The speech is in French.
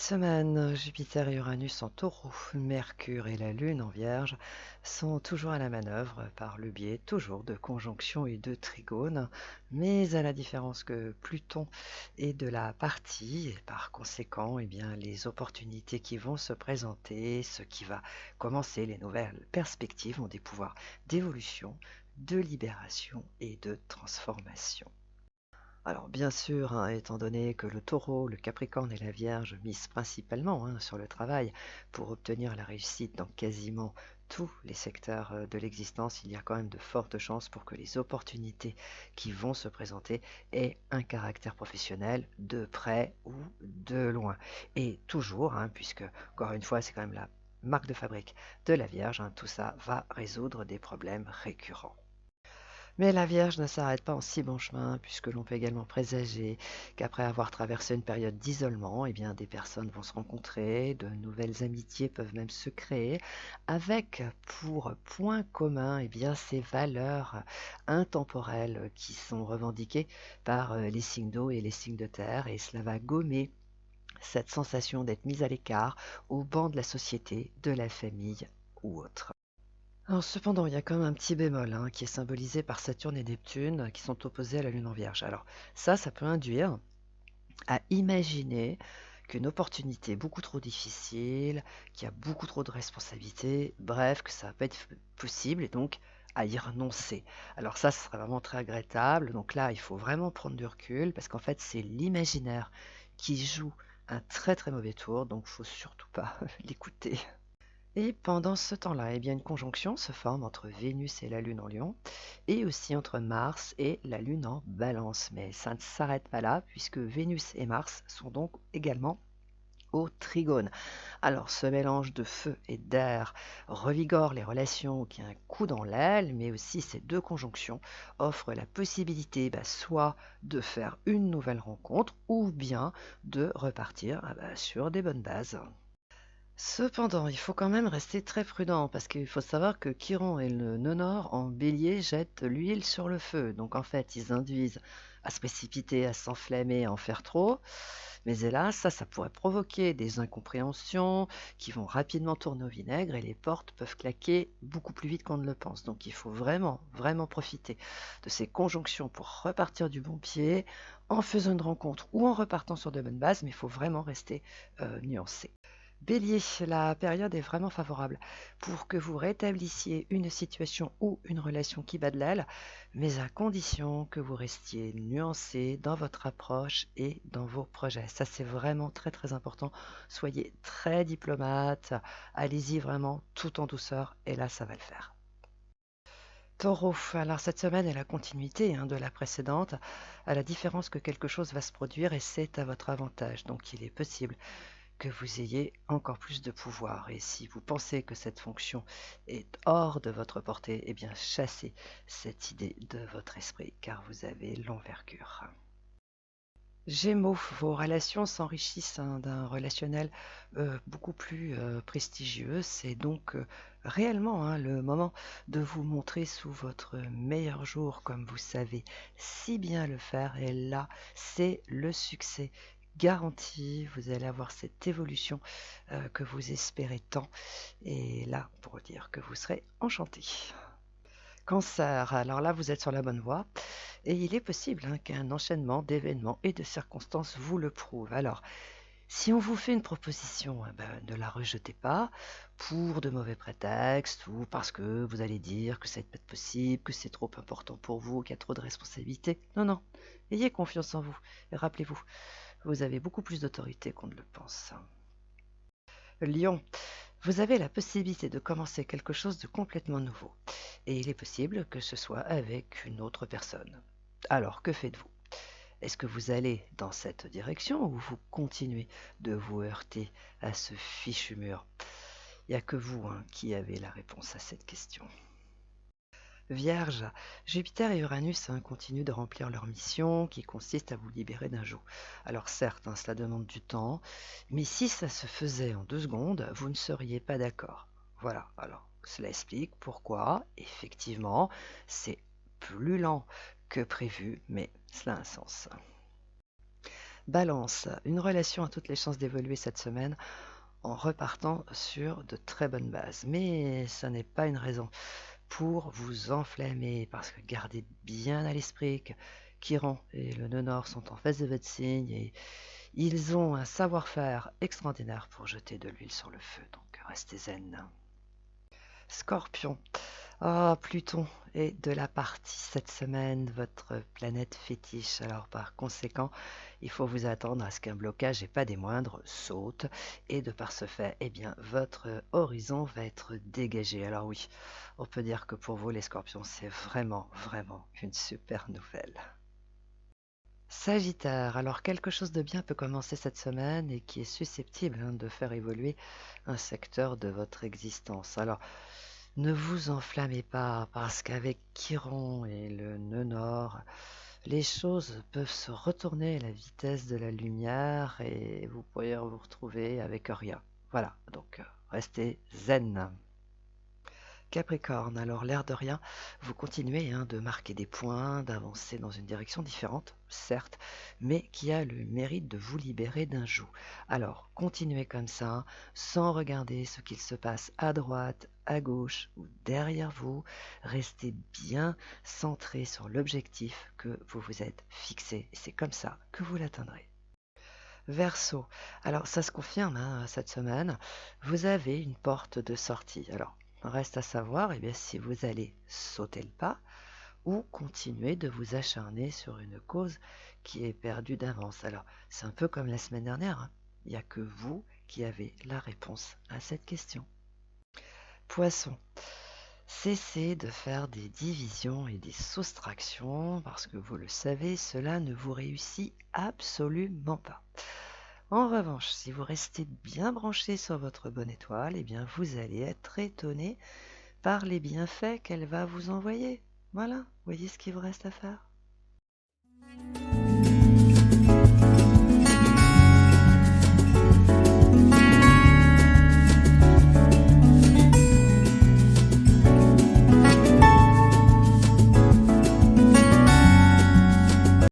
semaine, Jupiter et Uranus en taureau, Mercure et la Lune en vierge sont toujours à la manœuvre par le biais toujours de conjonctions et de trigones, mais à la différence que Pluton est de la partie, et par conséquent, eh bien, les opportunités qui vont se présenter, ce qui va commencer, les nouvelles perspectives ont des pouvoirs d'évolution, de libération et de transformation. Alors bien sûr, hein, étant donné que le taureau, le capricorne et la vierge misent principalement sur le travail pour obtenir la réussite dans quasiment tous les secteurs de l'existence, il y a quand même de fortes chances pour que les opportunités qui vont se présenter aient un caractère professionnel de près ou de loin. Et toujours, puisque encore une fois c'est quand même la marque de fabrique de la Vierge, tout ça va résoudre des problèmes récurrents. Mais la Vierge ne s'arrête pas en si bon chemin, puisque l'on peut également présager qu'après avoir traversé une période d'isolement, eh bien, des personnes vont se rencontrer, de nouvelles amitiés peuvent même se créer, avec pour point commun ces valeurs intemporelles qui sont revendiquées par les signes d'eau et les signes de terre, et cela va gommer cette sensation d'être mise à l'écart au banc de la société, de la famille ou autre. Alors cependant, il y a quand même un petit bémol qui est symbolisé par Saturne et Neptune qui sont opposés à la Lune en Vierge. Alors ça peut induire à imaginer qu'une opportunité est beaucoup trop difficile, qu'il y a beaucoup trop de responsabilités, bref, que ça va pas être possible et donc à y renoncer. Alors ça, ce serait vraiment très regrettable. Donc là, il faut vraiment prendre du recul parce qu'en fait, c'est l'imaginaire qui joue un très très mauvais tour, donc faut surtout pas l'écouter. Et pendant ce temps-là, eh bien, une conjonction se forme entre Vénus et la Lune en Lion, et aussi entre Mars et la Lune en Balance. Mais ça ne s'arrête pas là, puisque Vénus et Mars sont donc également au trigone. Alors, ce mélange de feu et d'air revigore les relations qui a un coup dans l'aile, mais aussi ces deux conjonctions offrent la possibilité soit de faire une nouvelle rencontre, ou bien de repartir sur des bonnes bases. Cependant, il faut quand même rester très prudent parce qu'il faut savoir que Chiron et le nœud nord en bélier jettent l'huile sur le feu. Donc en fait, ils induisent à se précipiter, à s'enflammer, à en faire trop. Mais hélas, ça pourrait provoquer des incompréhensions qui vont rapidement tourner au vinaigre et les portes peuvent claquer beaucoup plus vite qu'on ne le pense. Donc il faut vraiment, vraiment profiter de ces conjonctions pour repartir du bon pied en faisant une rencontre ou en repartant sur de bonnes bases, mais il faut vraiment rester nuancé. Bélier, la période est vraiment favorable pour que vous rétablissiez une situation ou une relation qui bat de l'aile, mais à condition que vous restiez nuancé dans votre approche et dans vos projets. Ça, c'est vraiment très très important. Soyez très diplomate, allez-y vraiment tout en douceur et là, ça va le faire. Taureau, alors cette semaine est la continuité de la précédente, à la différence que quelque chose va se produire et c'est à votre avantage. Donc il est possible que vous ayez encore plus de pouvoir. Et si vous pensez que cette fonction est hors de votre portée, eh bien chassez cette idée de votre esprit, car vous avez l'envergure. Gémeaux, vos relations s'enrichissent d'un relationnel beaucoup plus prestigieux. C'est donc réellement le moment de vous montrer sous votre meilleur jour, comme vous savez si bien le faire. Et là, c'est le succès garanti. Vous allez avoir cette évolution que vous espérez tant. Et là, pour dire que vous serez enchanté. Cancer, alors là, vous êtes sur la bonne voie et il est possible qu'un enchaînement d'événements et de circonstances vous le prouve. Alors, si on vous fait une proposition, ne la rejetez pas pour de mauvais prétextes ou parce que vous allez dire que ça n'est pas possible, que c'est trop important pour vous, qu'il y a trop de responsabilités. Non, non, ayez confiance en vous et rappelez-vous, vous avez beaucoup plus d'autorité qu'on ne le pense. Lion, vous avez la possibilité de commencer quelque chose de complètement nouveau. Et il est possible que ce soit avec une autre personne. Alors, que faites-vous? Est-ce que vous allez dans cette direction ou vous continuez de vous heurter à ce fichu mur? Il n'y a que vous qui avez la réponse à cette question. Vierge, Jupiter et Uranus continuent de remplir leur mission qui consiste à vous libérer d'un joug. Alors certes, cela demande du temps, mais si ça se faisait en 2 secondes, vous ne seriez pas d'accord. Voilà, alors cela explique pourquoi, effectivement, c'est plus lent que prévu, mais cela a un sens. Balance, une relation a toutes les chances d'évoluer cette semaine en repartant sur de très bonnes bases. Mais ça n'est pas une raison pour vous enflammer, parce que gardez bien à l'esprit que Chiron et le nœud nord sont en face de votre signe et ils ont un savoir-faire extraordinaire pour jeter de l'huile sur le feu, donc restez zen. Scorpion, Pluton est de la partie cette semaine, votre planète fétiche. Alors par conséquent, il faut vous attendre à ce qu'un blocage, et pas des moindres, saute. Et de par ce fait, eh bien, votre horizon va être dégagé. Alors oui, on peut dire que pour vous, les scorpions, c'est vraiment, vraiment une super nouvelle. Sagittaire, alors quelque chose de bien peut commencer cette semaine et qui est susceptible de faire évoluer un secteur de votre existence. Alors, ne vous enflammez pas parce qu'avec Chiron et le nœud nord, les choses peuvent se retourner à la vitesse de la lumière et vous pourriez vous retrouver avec rien. Voilà, donc restez zen. Capricorne, alors l'air de rien, vous continuez de marquer des points, d'avancer dans une direction différente, certes, mais qui a le mérite de vous libérer d'un joug. Alors continuez comme ça, sans regarder ce qu'il se passe à droite, à gauche ou derrière vous. Restez bien centré sur l'objectif que vous vous êtes fixé. Et c'est comme ça que vous l'atteindrez. Verseau, alors ça se confirme cette semaine, vous avez une porte de sortie. Alors, reste à savoir si vous allez sauter le pas ou continuer de vous acharner sur une cause qui est perdue d'avance. Alors, c'est un peu comme la semaine dernière, il n'y a que vous qui avez la réponse à cette question. Poisson, cessez de faire des divisions et des soustractions parce que vous le savez, cela ne vous réussit absolument pas. En revanche, si vous restez bien branché sur votre bonne étoile, eh bien vous allez être étonné par les bienfaits qu'elle va vous envoyer. Voilà, voyez ce qu'il vous reste à faire.